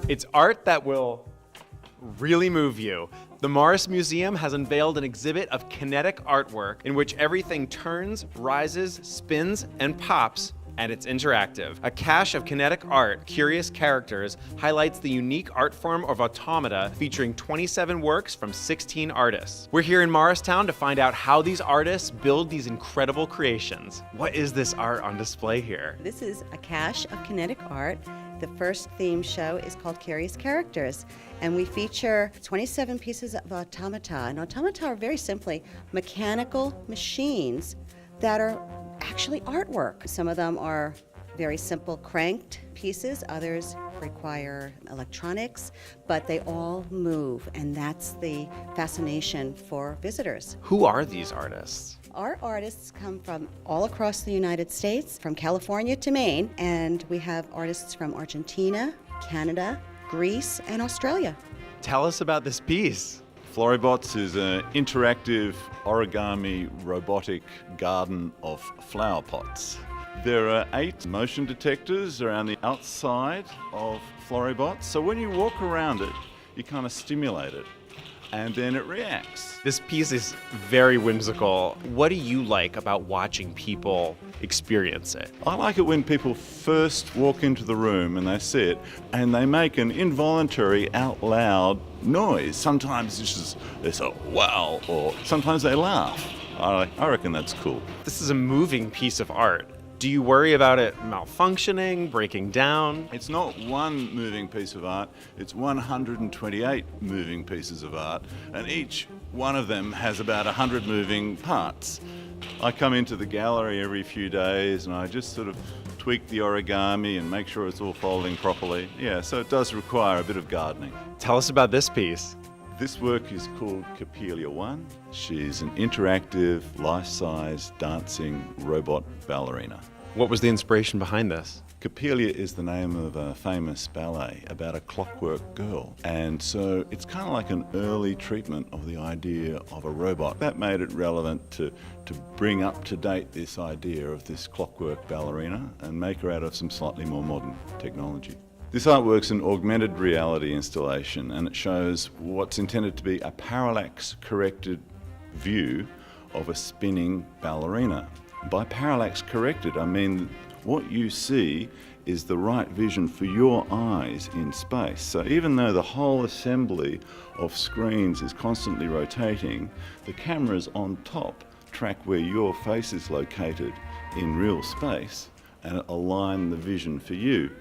It's art that will really move you. The Morris Museum has unveiled an exhibit of kinetic artwork in which everything turns, rises, spins, and pops, and it's interactive. A Cache of Kinetic Art, Curious Characters, highlights the unique art form of automata featuring 27 works from 16 artists. We're here in Morristown to find out how these artists build these incredible creations. What is this art on display here? This is a Cache of Kinetic Art. The first theme show is called Curious Characters, and we feature 27 pieces of automata. And automata are very simply mechanical machines that are actually artwork. Some of them are very simple cranked pieces, others require electronics, but they all move, and that's the fascination for visitors. Who are these artists? Our artists come from all across the United States, from California to Maine, and we have artists from Argentina, Canada, Greece, and Australia. Tell us about this piece. Flora Bots is an interactive origami robotic garden of flower pots. There are 8 motion detectors around the outside of Flora Bots, so when you walk around it, you kind of stimulate it, and then it reacts. This piece is very whimsical. What do you like about watching people experience it? I like it when people first walk into the room and they see it and they make an involuntary out loud noise. Sometimes it's a wow, or sometimes they laugh. I reckon that's cool. This is a moving piece of art. Do you worry about it malfunctioning, breaking down? It's not one moving piece of art, it's 128 moving pieces of art, and each one of them has about 100 moving parts. I come into the gallery every few days and I just sort of tweak the origami and make sure it's all folding properly. Yeah, so it does require a bit of gardening. Tell us about this piece. This work is called Kakula 1. She's an interactive, life-size dancing robot ballerina. What was the inspiration behind this? Kakula is the name of a famous ballet about a clockwork girl. And so it's kind of like an early treatment of the idea of a robot. That made it relevant to bring up to date this idea of this clockwork ballerina and make her out of some slightly more modern technology. This artwork's an augmented reality installation, and it shows what's intended to be a parallax-corrected view of a spinning ballerina. By parallax-corrected, I mean what you see is the right vision for your eyes in space. So even though the whole assembly of screens is constantly rotating, the cameras on top track where your face is located in real space and align the vision for you.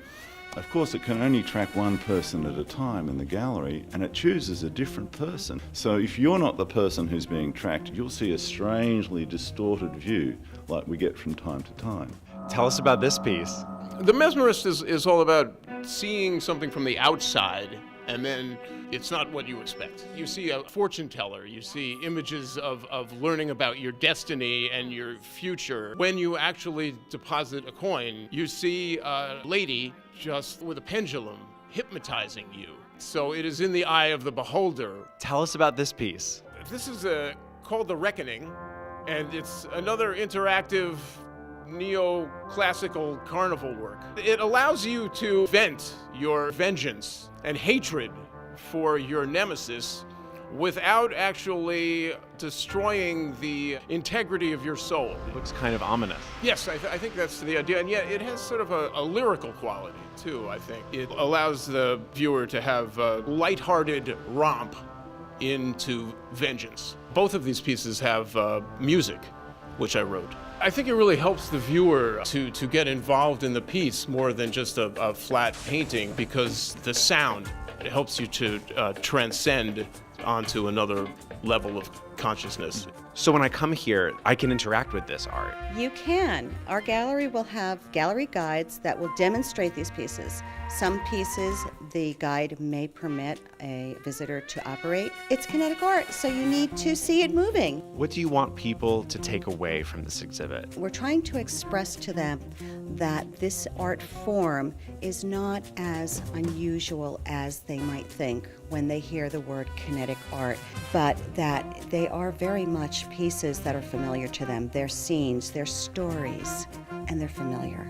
Of course, it can only track one person at a time in the gallery, and it chooses a different person. So if you're not the person who's being tracked, you'll see a strangely distorted view like we get from time to time. Tell us about this piece. The Mesmerist is all about seeing something from the outside, and then it's not what you expect. You see a fortune teller, you see images of learning about your destiny and your future. When you actually deposit a coin, you see a lady just with a pendulum hypnotizing you. So it is in the eye of the beholder. Tell us about this piece. This is called The Reckoning, and it's another interactive neo-classical carnival work. It allows you to vent your vengeance and hatred for your nemesis without actually destroying the integrity of your soul. It looks kind of ominous. Yes, I think that's the idea, and yet it has sort of a lyrical quality too, I think. It allows the viewer to have a lighthearted romp into vengeance. Both of these pieces have music, which I wrote. I think it really helps the viewer to get involved in the piece more than just a flat painting, because the sound, it helps you to transcend onto another level of consciousness. So when I come here, I can interact with this art. You can. Our gallery will have gallery guides that will demonstrate these pieces. Some pieces, the guide may permit a visitor to operate. It's kinetic art, so you need to see it moving. What do you want people to take away from this exhibit? We're trying to express to them that this art form is not as unusual as they might think when they hear the word kinetic art, but that they are very much pieces that are familiar to them. They're scenes, they're stories, and they're familiar.